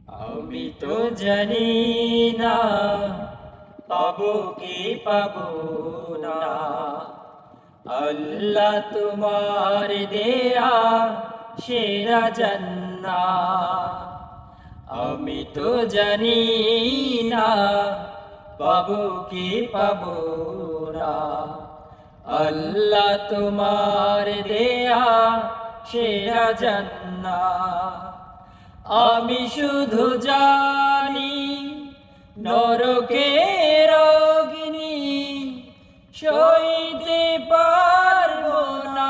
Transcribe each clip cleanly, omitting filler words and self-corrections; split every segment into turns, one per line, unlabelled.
আমি তো জানি না পাবো কি পাবো না, আল্লাহ তোমার দেয়া সেরা জান্নাত। আমি তো জানি না পাবো কি পাবো না, আল্লাহ তোমার দেয়া সেরা জান্নাত। আমি শুধু জানি নরকের অগ্নি সইতে পারবো না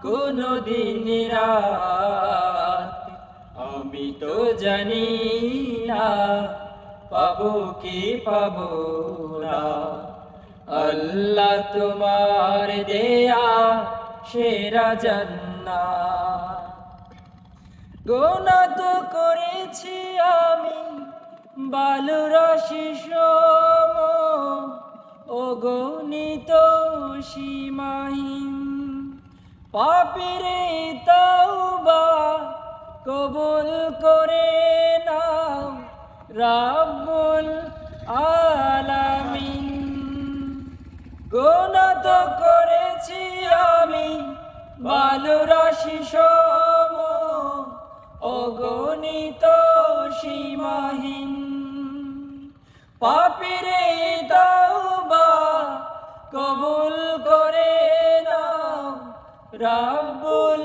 কোনদিন রাত। আমি তো জানি না পাবো কি পাবো না, আল্লাহ তোমার দেয়া সেরা জান্নাত। গুনাহ তো করেছি আমি বালুরাশি সম, অগণিত সীমাহীন। পাপীর তাওবা কবুল করে নাও রাব্বুল আলামিন। গুনাহ তো করেছি আমি বালুরাশি সম, অগণিত সীমাহীন। পাপীর তাওবা কবুল করে নাও রাব্বুল